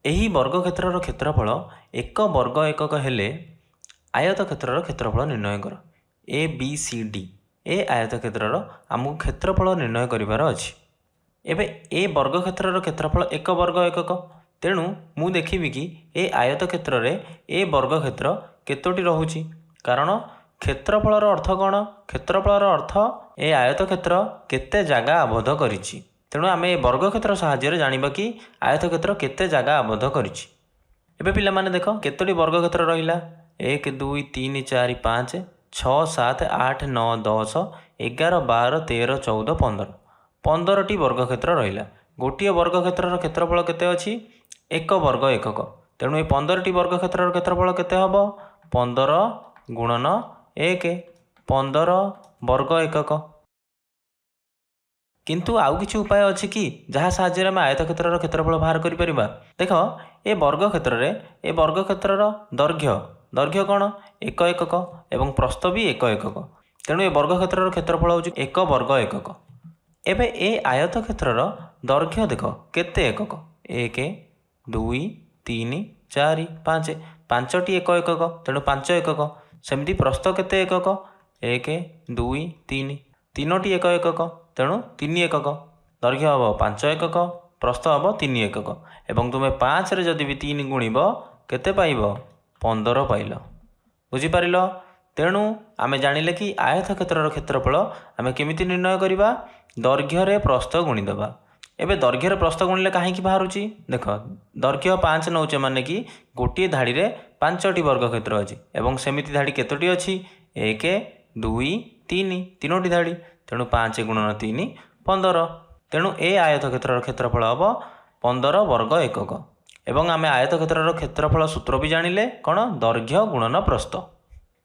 ଏହି ବର୍ଗକ୍ଷେତ୍ରର କ୍ଷେତ୍ରଫଳ ଏକ ବର୍ଗ एकक ହେଲେ ଆୟତକ୍ଷେତ୍ରର କ୍ଷେତ୍ରଫଳ ନିର୍ଣ୍ଣୟ କର। ଏ ବି ସି ଡି ଏ ଆୟତକ୍ଷେତ୍ରର ଆମକୁ କ୍ଷେତ୍ରଫଳ ନିର୍ଣ୍ଣୟ କରିବାର ଅଛି। ଏବେ ଏ ବର୍ଗକ୍ଷେତ୍ରର କ୍ଷେତ୍ରଫଳ ଏକ ବର୍ଗ एकक, ତେଣୁ ମୁଁ ଦେଖିବି କି ଏ ଆୟତକ୍ଷେତ୍ରରେ ଏ ବର୍ଗକ୍ଷେତ୍ର କେତୋଟି ରହୁଛି। କାରଣ କ୍ଷେତ୍ରଫଳର ଅର୍ଥ କ'ଣ? କ୍ଷେତ୍ରଫଳର ଅର୍ଥ ଏ ଆୟତକ୍ଷେତ୍ର କେତେ ଜାଗା ଆବଦ୍ଧ କରିଛି। ତେଣୁ ଆମେ ଏ ବର୍ଗକ୍ଷେତ୍ର ସାହାଯ୍ୟରେ ଜାଣିବା କି ଆୟତକ୍ଷେତ୍ର କେତେ ଜାଗା ଆବଦ୍ଧ କରିଛି। ଏବେ ପିଲାମାନେ ଦେଖ କେତୋଟି ବର୍ଗକ୍ଷେତ୍ର ରହିଲା? 1 2 3 4 5 6 7 8 9 10 11 12 13 14 15 15ଟି ବର୍ଗକ୍ଷେତ୍ର ରହିଲା। ଗୋଟିଏ ବର୍ଗକ୍ଷେତ୍ରର କ୍ଷେତ୍ରଫଳ କେତେ ଅଛି? ଏକ ବର୍ଗ एकक। ତେଣୁ ଏ 15ଟି ବର୍ଗକ୍ଷେତ୍ରର କ୍ଷେତ୍ରଫଳ କେତେ ହେବ? 15 ଗୁଣନ 1 15 ବର୍ଗ एकक। କିନ୍ତୁ ଆଉ କିଛି ଉପାୟ ଅଛି କି ଯାହା ସାହାଯ୍ୟରେ ଆମେ ଆୟତକ୍ଷେତ୍ରର କ୍ଷେତ୍ରଫଳ ବାହାର କରିପାରିବା? ଦେଖ ଏ ବର୍ଗକ୍ଷେତ୍ରର ଦୈର୍ଘ୍ୟ କ'ଣ? 1 एकक ଏବଂ ପ୍ରସ୍ଥ ବି 1 एकक। ତେଣୁ ଏ ବର୍ଗକ୍ଷେତ୍ରର କ୍ଷେତ୍ରଫଳ ହେଉଛି 1 ବର୍ଗ एकक। ଏବେ ଏ ଆୟତକ୍ଷେତ୍ରର ଦୈର୍ଘ୍ୟ ଦେଖ କେତେ ଏକକ? 1 2 3 4 5 5ଟି 1 एकक, ତେଣୁ 5 एकक। ସେମିତି ପ୍ରସ୍ଥ କେତେ ଏକକ? 1 2 3 3ଟି 1 एकक, ତେଣୁ 3 एकक। ଦୈର୍ଘ୍ୟ ହେବ 5 एकक, ପ୍ରସ୍ଥ ହେବ 3 एकक। ଏବଂ ତୁମେ 5ରେ ଯଦି ବି 3 ଗୁଣିବ କେତେ ପାଇବ? 15 ପାଇଲ। ବୁଝିପାରିଲ? ତେଣୁ ଆମେ ଜାଣିଲେ କି ଆୟତକ୍ଷେତ୍ରର କ୍ଷେତ୍ରଫଳ ଆମେ କେମିତି ନିର୍ଣ୍ଣୟ କରିବା? ଦୈର୍ଘ୍ୟରେ ପ୍ରସ୍ଥ ଗୁଣିଦେବା। ଏବେ ଦୈର୍ଘ୍ୟରେ ପ୍ରସ୍ଥ ଗୁଣିଲେ କାହିଁକି ବାହାରୁଛି? ଦେଖ ଦୈର୍ଘ୍ୟ 5 ନେଉଛେ ମାନେ କି ଗୋଟିଏ ଧାଡ଼ିରେ 5ଟି ବର୍ଗକ୍ଷେତ୍ର ଅଛି ଏବଂ ସେମିତି ଧାଡ଼ି କେତୋଟି ଅଛି? 1 2 3 3ଟି ଧାଡ଼ି, ତେଣୁ 5 ଗୁଣନ 3 15। ତେଣୁ ଏ ଆୟତକ୍ଷେତ୍ରର କ୍ଷେତ୍ରଫଳ ହେବ 15 ବର୍ଗ एकक। ଏବଂ ଆମେ ଆୟତକ୍ଷେତ୍ରର କ୍ଷେତ୍ରଫଳ ସୂତ୍ର ବି ଜାଣିଲେ କ'ଣ? ଦୈର୍ଘ୍ୟ ଗୁଣନ ପ୍ରସ୍ଥ।